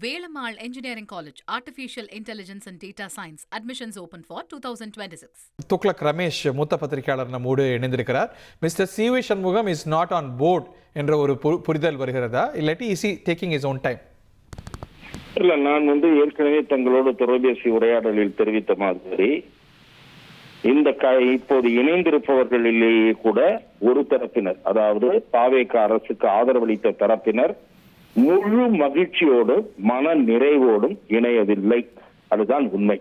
Velamal Engineering College, Artificial Intelligence and Data Science. Admissions open for 2026. Tughlaq Ramesh மூத்த பத்திரிகையாளர் நம்மோடு இணைந்திருக்கிறார். Mister C V. Shanmugam is not on board என்ற ஒரு புரிதல் வருகிறதா, இல்லாட்டி is he taking his own time? இல்ல, நான் ஏற்கனவே தங்களோட தொலைபேசி உரையாடலில் தெரிவித்த மாதிரி இந்த இப்போது இணைந்திருப்பவர்களிலேயே கூட ஒரு தரப்பினர், அதாவது தாவேக அரசுக்கு ஆதரவளித்த தரப்பினர் முழு மகிழ்ச்சியோடு மன நிறைவோடும் இணையவில்லை. அதுதான் உண்மை.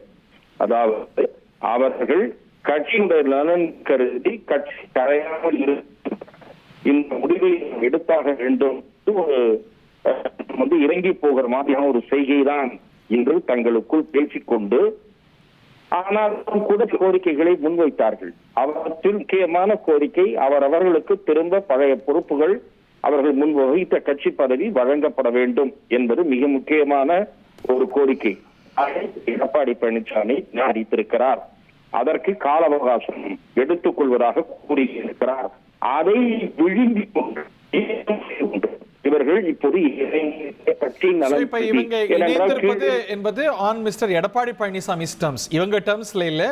அதாவது அவர்கள் கட்சியினுடைய நலன் கருதி கட்சி கரையாமல் இந்த முடிவை எடுத்தாக வேண்டும் இறங்கி போகிற மாதிரியான ஒரு செய்கை தான் என்று தங்களுக்குள் பேசிக்கொண்டு, ஆனால் கூட கோரிக்கைகளை முன்வைத்தார்கள். அவற்றில் முக்கியமான கோரிக்கை அவரவர்களுக்கு திரும்ப பழைய பொறுப்புகள் அவர்கள் முன் வகித்த கட்சி பதவி வழங்கப்பட வேண்டும் என்பது மிக முக்கியமான ஒரு கோரிக்கை. அதை எடப்பாடி பழனிசாமி அறிவித்திருக்கிறார். அதற்கு கால அவகாசம் எடுத்துக் கொள்வதாக கூறியிருக்கிறார். அதை விழுங்கி கொண்டு இவர்கள் இப்போது என்பது on mister Edappadi Palaniswami terms, இவங்க டர்ம்ஸ்ல இல்ல,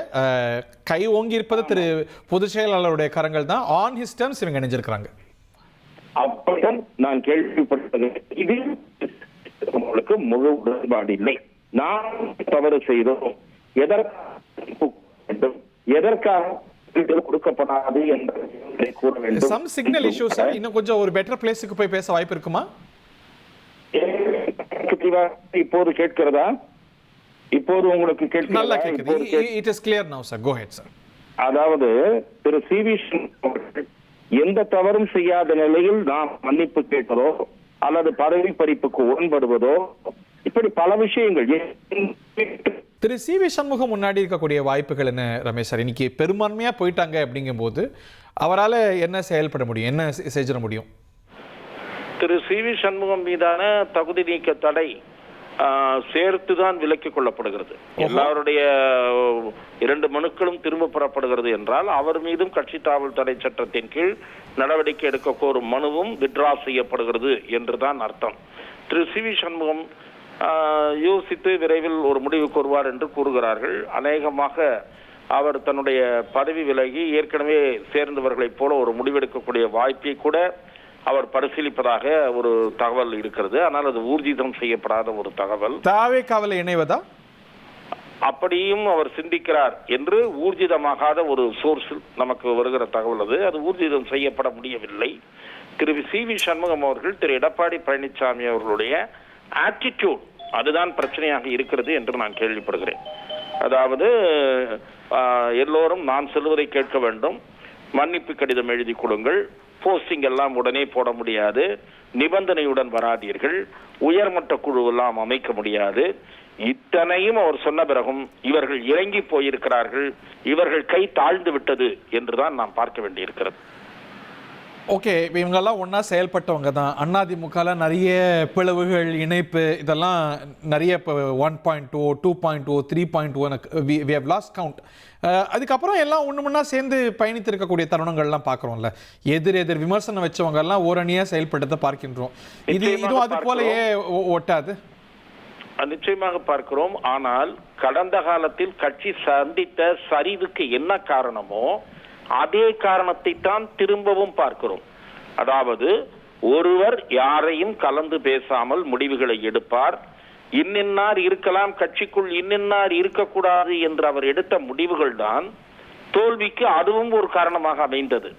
கை ஓங்கி இருப்பது திரு பொதுச் செயலாளருடைய கரங்கள் தான். ஆன் ஹிஸ் டர்ம்ஸ் இவங்க இணைஞ்சிருக்கிறாங்க. அப்படிதான் நான் கேள்விப்பட்டது. இது உங்களுக்கு முழு உடன்பாடு இல்லை. நான் தவறு செய்தோம், எதற்காக கொடுக்கப்படாது என்று கூற வேண்டும். சம் சிக்னல் இஷ்யூஸ், இன்னும் கொஞ்சம் ஒரு பெட்டர் பிளேஸ்க்கு போய் பேச வாய்ப்பு இருக்குமா? இப்போது கேட்கிறதா? இப்போது உங்களுக்கு நல்லா கேக்குது. இட் இஸ் கிளியர் நவ சார், கோ ஹெட் சார். அதாவது திரு சி.வி. எந்த தவறும் செய்யாத நிலையில் நாம் மன்னிப்பு கேட்பதோ அல்லது பதவி பறிப்புக்கு உடன்படுவதோ, இப்படி பல விஷயங்கள். திரு சி.வி. சண்முகம் முன்னாடி இருக்கக்கூடிய வாய்ப்புகள் என்ன ரமேஷ் சார்? இன்னைக்கு பெரும்பான்மையா போயிட்டாங்க அப்படிங்கும் போது அவரால் என்ன செயல்பட முடியும், என்ன செஞ்சிட முடியும்? திரு சி.வி. சண்முகம் மீதான தகுதி நீக்க தடை சேர்த்துதான் விலக்கிக் கொள்ளப்படுகிறது. எல்லாருடைய 2 மனுக்களும் திரும்ப பெறப்படுகிறது என்றால் அவர் மீதும் கட்சி தாவல் தடை சட்டத்தின் கீழ் நடவடிக்கை எடுக்க கோரும் மனுவும் வித்ரா செய்யப்படுகிறது என்றுதான் அர்த்தம். திரு சி.வி. சண்முகம் யோசித்து விரைவில் ஒரு முடிவு கூறுவார் என்று கூறுகிறார்கள். அநேகமாக அவர் தன்னுடைய பதவி விலகி ஏற்கனவே சேர்ந்தவர்களைப் போல ஒரு முடிவெடுக்கக்கூடிய வாய்ப்பை கூட அவர் பரிசீலிப்பதாக ஒரு தகவல் இருக்கிறது. ஆனால் அது ஊர்ஜிதம் செய்யப்படாத ஒரு தகவல். தாவேகாவில் இணைவதா அப்படியும் அவர் சிந்திக்கிறார் என்று ஊர்ஜிதமாகாத ஒரு சோர்ஸ் நமக்கு வருகிற தகவல். அது ஊர்ஜிதம் செய்யப்பட முடியவில்லை. திரு சி.வி. சண்முகம் அவர்கள் திரு எடப்பாடி பழனிசாமி அவர்களுடைய ஆட்டிடியூட், அதுதான் பிரச்சனையாக இருக்கிறது என்று நான் கேள்விப்படுகிறேன். அதாவது எல்லோரும் நான் சொல்வதை கேட்க வேண்டும், மன்னிப்பு கடிதம் எழுதி கொடுங்கள், போஸ்டிங் எல்லாம் உடனே போட முடியாது, நிபந்தனையுடன் வராதீர்கள், உயர்மட்ட குழு எல்லாம் அமைக்க முடியாது, இத்தனையும் அவர் சொன்ன பிறகும் இவர்கள் இறங்கி போயிருக்கிறார்கள். இவர்கள் கை தாழ்ந்து விட்டது என்றுதான் நாம் பார்க்க வேண்டியிருக்கிறது. ஓகே, இவங்கெல்லாம் ஒன்றா செயல்பட்டவங்க தான். அதிமுகல நிறைய பிளவுகள், இணைப்பு, இதெல்லாம் நிறைய இப்போ 1.0, 2.0, 3.0 we have lost count. அதுக்கப்புறம் எல்லாம் ஒன்று முன்னா சேர்ந்து பயணித்திருக்கக்கூடிய தருணங்கள்லாம் பார்க்குறோம்ல. எதிர் விமர்சனம் வச்சவங்க எல்லாம் ஓரணியாக செயல்பட்டதை பார்க்கின்றோம். இதுவும் அது போலயே ஒட்டாது? நிச்சயமாக பார்க்கிறோம். ஆனால் கடந்த காலத்தில் கட்சி சந்தித்த சரிவுக்கு என்ன காரணமோ அதே காரணத்தை தான் திரும்பவும் பார்க்கிறோம். அதாவது ஒருவர் யாரையும் கலந்து பேசாமல் முடிவுகளை எடுப்பார். இன்னின்னார் இருக்கலாம், கட்சிக்குள் இன்னின்னார் இருக்கக்கூடாது என்று அவர் எடுத்த முடிவுகள் தான் தோல்விக்கு அதுவும் ஒரு காரணமாக அமைந்தது.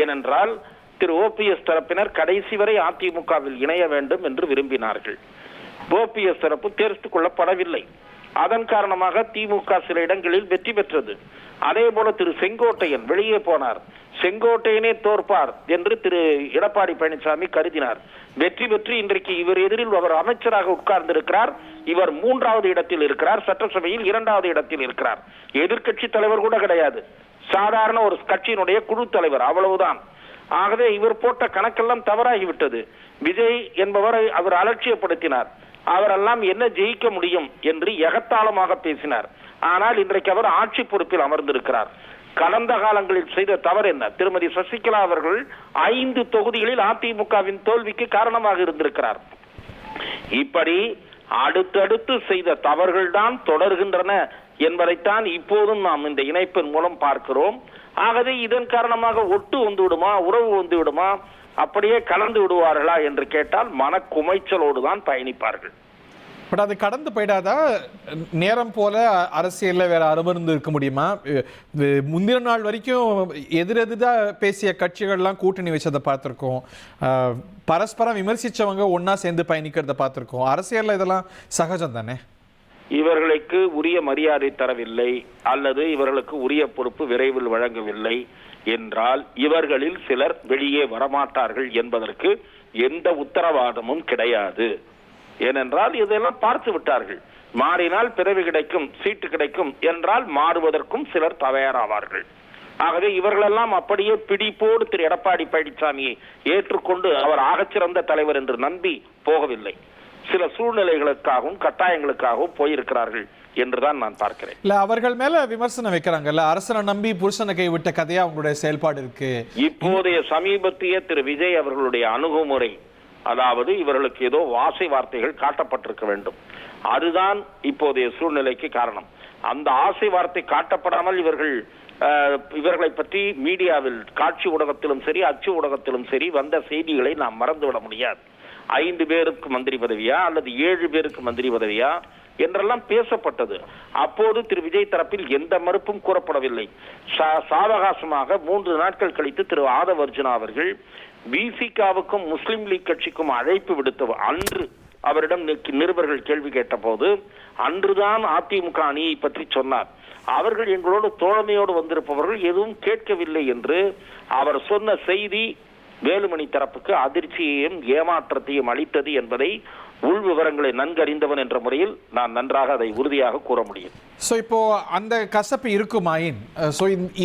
ஏனென்றால் திரு ஓபிஎஸ் தரப்பினர் கடைசி வரை அதிமுகவில் இணைய வேண்டும் என்று விரும்பினார்கள். ஓபிஎஸ் தரப்பு தேர்ந்து கொள்ளப்படவில்லை. அதன் காரணமாக திமுக சில இடங்களில் வெற்றி பெற்றது. அதே போல திரு செங்கோட்டையன் வெளியே போனார். செங்கோட்டையனே தோற்பார் என்று திரு எடப்பாடி பழனிசாமி கருதினார். வெற்றி பெற்று இன்றைக்கு இவர் எதிரில் அவர் அமைச்சராக உட்கார்ந்திருக்கிறார். இவர் 3வது இடத்தில் இருக்கிறார், சட்டசபையில் 2வது இடத்தில் இருக்கிறார். எதிர்கட்சி தலைவர் கூட கிடையாது, சாதாரண ஒரு கட்சியினுடைய குழு தலைவர், அவ்வளவுதான். ஆகவே இவர் போட்ட கணக்கெல்லாம் தவறாகிவிட்டது. விஜய் என்பவரை அவர் அலட்சியப்படுத்தினார். அவரெல்லாம் என்ன ஜெயிக்க முடியும் என்று எகத்தாளமாக பேசினார். ஆனால் இன்றைக்கு அவர் ஆட்சி பொறுப்பில் அமர்ந்திருக்கிறார். கடந்த காலங்களில் செய்த தவறு என்ன? திருமதி சசிகலா அவர்கள் 5 தொகுதிகளில் அதிமுகவின் தோல்விக்கு காரணமாக இருந்திருக்கிறார். இப்படி அடுத்தடுத்து செய்த தவறுகள் தான் தொடர்கின்றன என்பதைத்தான் இப்போதும் நாம் இந்த இணைப்பின் மூலம் பார்க்கிறோம். ஆகவே இதன் காரணமாக ஒட்டு வந்து விடுமா, உறவு வந்து விடுமா, அப்படியே கலந்து விடுவார்களா என்று கேட்டால் மனக்குமைச்சலோடு தான் பயணிப்பார்கள். பட் அது கடந்து போயிடாதா? நேரம் போல அரசியல்ல வேற அமர்ந்து இருக்க முடியுமா? முந்தின நாள் வரைக்கும் எதிரெதிராக பேசிய கட்சிகள்லாம் கூட்டணி வச்சதை பார்த்துருக்கோம். பரஸ்பரம் விமர்சிச்சவங்க ஒன்னா சேர்ந்து பயணிக்கிறத பார்த்துருக்கோம். அரசியல்ல இதெல்லாம் சகஜம் தானே? இவர்களுக்கு உரிய மரியாதை தரவில்லை அல்லது இவர்களுக்கு உரிய பொறுப்பு விரைவில் வழங்கவில்லை என்றால் இவர்களில் சிலர் வெளியே வரமாட்டார்கள் என்பதற்கு எந்த உத்தரவாதமும் கிடையாது. ஏனென்றால் இதெல்லாம் பார்த்து விட்டார்கள். மாறினால் பிறவி கிடைக்கும், சீட்டு கிடைக்கும் என்றால் மாறுவதற்கும் சிலர் தயாராவார்கள். ஆகவே இவர்களெல்லாம் அப்படியே பிடிப்போடு திரு எடப்பாடி பழனிசாமியை ஏற்றுக்கொண்டு அவர் ஆகச்சிறந்த தலைவர் என்று நம்பி போகவில்லை. சில சூழ்நிலைகளுக்காகவும் கட்டாயங்களுக்காகவும் போயிருக்கிறார்கள் என்றுதான் நான் பார்க்கிறேன். இல்ல, அவர்கள் மேல விமர்சனம் வைக்கிறாங்கல்ல, அரசனை நம்பி புருஷனை கைவிட்ட கதையா அவங்களுடைய செயல்பாடு இருக்கு. இப்போதைய சமீபத்திய திரு விஜய் அவர்களுடைய அணுகுமுறை, அதாவது இவர்களுக்கு ஏதோ ஆசை வார்த்தைகள் காட்டப்பட்டிருக்க வேண்டும், அதுதான் இப்போதைய சூழ்நிலைக்கு காரணம். அந்த ஆசை வார்த்தை காட்டப்படாமல் இவர்களை பற்றி மீடியாவில், காட்சி ஊடகத்திலும் சரி அச்சு ஊடகத்திலும் சரி வந்த செய்திகளை நாம் மறந்துவிட முடியாது. 5 பேருக்கு மந்திரி பதவியா அல்லது 7 பேருக்கு மந்திரி பதவியா என்றெல்லாம் பேசப்பட்டது. அப்போது திரு விஜய் தரப்பில் எந்த மறுப்பும் கூறப்படவில்லை. சாவகாசமாக 3 நாட்கள் கழித்து திரு ஆதவ் அர்ஜுனா அவர்கள் பிசிகாவுக்கும் முஸ்லிம் லீக் கட்சிக்கும் அழைப்பு விடுத்தவர். அன்று அவரிடம் நிருபர்கள் கேள்வி கேட்ட போது அன்றுதான் அதிமுக அணியை பற்றி சொன்னார். அவர்கள் எங்களோடு தோழமையோடு வந்திருப்பவர்கள் எதுவும் கேட்கவில்லை என்று அவர் சொன்ன செய்தி வேலுமணி தரப்புக்கு அதிர்ச்சியையும் ஏமாற்றத்தையும் அளித்தது என்பதை உள் விவரங்களை நன்கறிந்தவன் என்ற முறையில் நான் நன்றாக அதை உறுதியாக கூற முடியும். இப்போ அந்த கசப்பு இருக்குமாயின்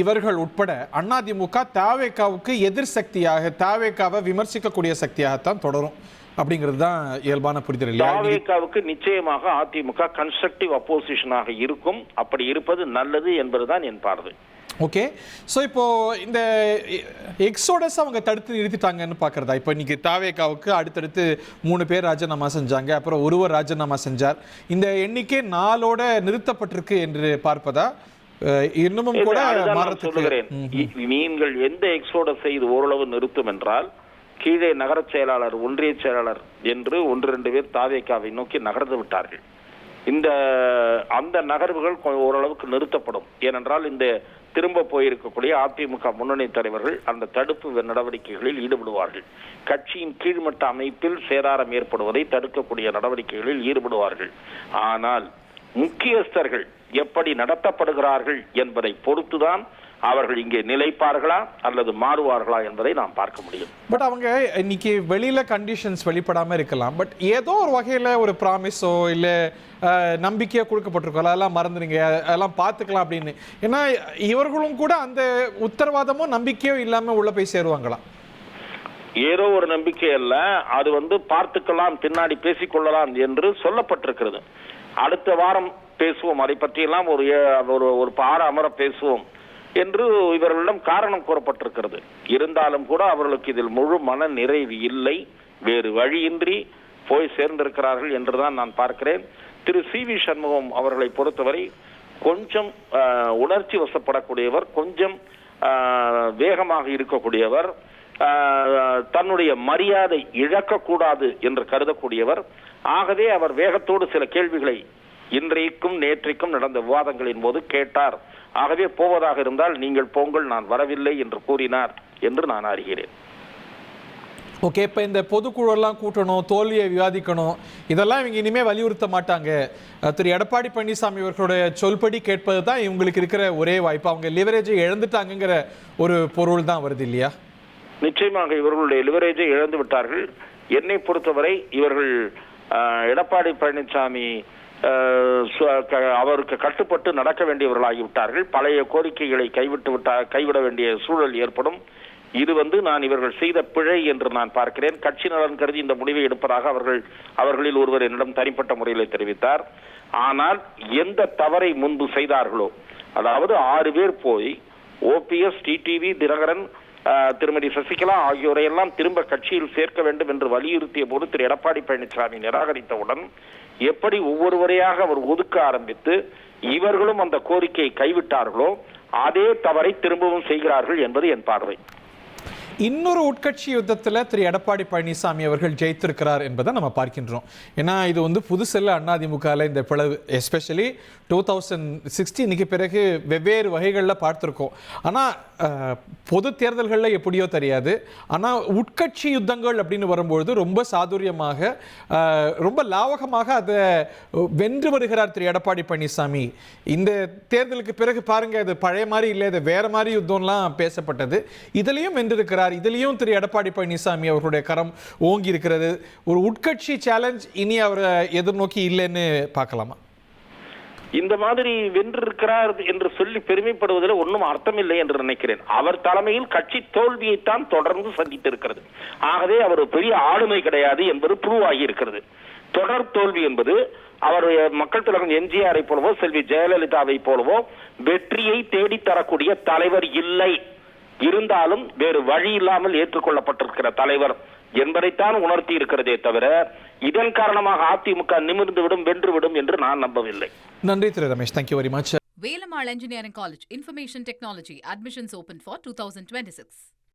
இவர்கள் உட்பட அதிமுக தாவேகாவுக்கு எதிர் சக்தியாக, தாவேகாவை விமர்சிக்கக்கூடிய சக்தியாகத்தான் தொடரும் அப்படிங்கிறது தான் இயல்பான புரிதல். தாவேகாவுக்கு நிச்சயமாக அதிமுக கன்ஸ்ட்ரக்டிவ் அப்போசிஷனாக இருக்கும். அப்படி இருப்பது நல்லது என்பதுதான் என் பார்வை. ஓகே, ஸோ இப்போ இந்த எக்ஸோடஸ் அவங்க தடுத்து நிறுத்திட்டாங்கன்னு பார்க்குறதா? இப்போ இன்னைக்கு தாவேகாவுக்கு அடுத்தடுத்து 3 பேர் ராஜினாமா செஞ்சாங்க, அப்புறம் ஒருவர் ராஜினாமா செஞ்சார். இந்த எண்ணிக்கை 4ஓட நிறுத்தப்பட்டிருக்கு என்று பார்ப்பதா? இன்னமும் கூட சொல்லுகிறேன், நீங்கள் எந்த எக்ஸோடஸை இது ஓரளவு நிறுத்தும் என்றால் கீழே நகர செயலாளர், ஒன்றிய செயலாளர் என்று 1-2 பேர் தாவேகாவை நோக்கி நகர்ந்து விட்டார்கள். அந்த நகர்வுகள் ஓரளவுக்கு நிறுத்தப்படும். ஏனென்றால் இந்த திரும்ப போயிருக்கக்கூடிய அதிமுக முன்னணி தலைவர்கள் அந்த தடுப்பு நடவடிக்கைகளில் ஈடுபடுவார்கள். கட்சியின் கீழ்மட்ட அமைப்பில் சேதாரம் ஏற்படுவதை தடுக்கக்கூடிய நடவடிக்கைகளில் ஈடுபடுவார்கள். ஆனால் முக்கியஸ்தர்கள் எப்படி நடத்தப்படுகிறார்கள் என்பதை பொறுத்துதான் அவர்கள் இங்கே நிலைப்பார்களா அல்லது மாறுவார்களா என்பதை நாம் பார்க்க முடியும். பட் அவங்க இன்னைக்கு வெளியில கண்டிஷன்ஸ் வெளிப்படாம இருக்கலாம், பட் ஏதோ ஒரு வகையில ஒரு ப்ராமிஸோ இல்ல நம்பிக்கையோ கொடுக்கப்பட்டிருக்கோம், அதெல்லாம் மறந்துடுங்க, அதெல்லாம் பார்த்துக்கலாம் அப்படின்னு. ஏன்னா இவர்களும் கூட அந்த உத்தரவாதமோ நம்பிக்கையோ இல்லாம உள்ள போய் சேருவாங்களா? ஏதோ ஒரு நம்பிக்கை அல்ல, அது பார்த்துக்கலாம், பின்னாடி பேசிக்கொள்ளலாம் என்று சொல்லப்பட்டிருக்கிறது. அடுத்த வாரம் பேசுவோம், அதை பற்றியெல்லாம் ஒரு பார அமர பேசுவோம் என்று இவர்களிடம் காரணம் கூறப்பட்டிருக்கிறது. இருந்தாலும் கூட அவர்களுக்கு இதில் முழு மன நிறைவு இல்லை, வேறு வழியின்றி போய் சேர்ந்திருக்கிறார்கள் என்றுதான் நான் பார்க்கிறேன். திரு சி.வி. சண்முகம் அவர்களை பொறுத்தவரை கொஞ்சம் உணர்ச்சி வசப்படக்கூடியவர், கொஞ்சம் வேகமாக இருக்கக்கூடியவர், தன்னுடைய மரியாதை இழக்கக்கூடாது என்று கருதக்கூடியவர். ஆகவே அவர் வேகத்தோடு சில கேள்விகளை இன்றைக்கும் நேற்றைக்கும் நடந்த விவாதங்களின் போது கேட்டார். ஆகவே போவதாக இருந்தால் நீங்கள் போங்கள், நான் வரவில்லை என்று கூறினார் என்று நான் அறிகிறேன். ஓகே, இப்போ இந்த பொதுக்குழு எல்லாம் கூட்டணும், தோல்வியை விவாதிக்கணும், இதெல்லாம் இவங்க இனிமே வலியுறுத்த மாட்டாங்க. திரு எடப்பாடி பழனிசாமி அவர்களுடைய சொல்படி கேட்பது தான் இவங்களுக்கு இருக்கிற ஒரே வாய்ப்பு. அவங்க லிவரேஜை இழந்துட்டாங்கிற ஒரு பொருள் தான் வருது இல்லையா? நிச்சயமாக இவர்களுடைய லிவரேஜை இழந்து விட்டார்கள். என்னை பொறுத்தவரை இவர்கள் எடப்பாடி பழனிசாமி அவருக்கு கட்டுப்பட்டு நடக்க வேண்டியவர்களாகிவிட்டார்கள். பழைய கோரிக்கைகளை கைவிட வேண்டிய சூழல் ஏற்படும். இது நான் இவர்கள் செய்த பிழை என்று நான் பார்க்கிறேன். கட்சி நலன் கருதி இந்த முடிவை எடுப்பதாக அவர்களில் ஒருவர் என்னிடம் தனிப்பட்ட முறையில் தெரிவித்தார். ஆனால் எந்த தவறை முன்பு செய்தார்களோ, அதாவது 6 பேர் போய் ஓபிஎஸ், டிடிவி தினகரன், திருமதி சசிகலா ஆகியோரையெல்லாம் திரும்ப கட்சியில் சேர்க்க வேண்டும் என்று வலியுறுத்திய போது திரு எடப்பாடி பழனிசாமி நிராகரித்தவுடன் எப்படி ஒவ்வொருவரையாக அவர் ஒதுக்க ஆரம்பித்து இவர்களும் அந்த கோரிக்கையை கைவிட்டார்களோ அதே தவறை திரும்பவும் செய்கிறார்கள் என்பது என் பார்வை. இன்னொரு உட்கட்சி யுத்தத்தில் திரு எடப்பாடி பழனிசாமி அவர்கள் ஜெயித்திருக்கிறார் என்பதை நம்ம பார்க்கின்றோம். ஏன்னா இது வந்து புதுசெல்ல அதிமுகவில் இந்த பிளவு எஸ்பெஷலி 2016 பிறகு வெவ்வேறு வகைகளில் பார்த்துருக்கோம். ஆனால் பொது தேர்தல்களில் எப்படியோ தெரியாது. ஆனால் உட்கட்சி யுத்தங்கள் அப்படின்னு வரும்பொழுது ரொம்ப சாதுரியமாக ரொம்ப லாவகமாக அதை வென்று வருகிறார் திரு எடப்பாடி பழனிசாமி. இந்த தேர்தலுக்கு பிறகு பாருங்க, அது பழைய மாதிரி இல்லை, இது வேற மாதிரி யுத்தம்லாம் பேசப்பட்டது. இதுலேயும் வென்றிருக்கிறார். இதுலேயும் திரு எடப்பாடி பழனிசாமி அவர்களுடைய கரம் ஓங்கி இருக்கிறது. ஒரு உட்கட்சி சேலஞ்ச் இனி அவரை எதிர்நோக்கி இல்லைன்னு பார்க்கலாமா? இந்த மாதிரி வென்றிருக்கிறார் என்று சொல்லி பெருமைப்படுவதில் ஒன்றும் அர்த்தமில்லை என்று நினைக்கிறேன். அவர் தலைமையில் கட்சி தோல்வியைத்தான் தொடர்ந்து சந்தித்திருக்கிறது. ஆகவே அவர் பெரிய ஆளுமை கிடையாது என்பது ப்ரூவ் ஆகி இருக்கிறது. தொடர் தோல்வி என்பது அவர் மக்கள் திலகம் எம்ஜிஆரை போலவோ செல்வி ஜெயலலிதாவை போலவோ வெற்றியை தேடித்தரக்கூடிய தலைவர் இல்லை. இருந்தாலும் வேறு வழி இல்லாமல் ஏற்றுக்கொள்ளப்பட்டிருக்கிற தலைவர் என்பதைத்தான் உணர்த்தி இருக்கிறதே தவிர இதன் காரணமாக அதிமுக நிமிர்ந்துவிடும் வென்றுவிடும் என்று நான் நம்பவில்லை. நன்றி திரு Ramesh. Thank you very much. Velamal Engineering College, Information Technology. Admissions open for 2026.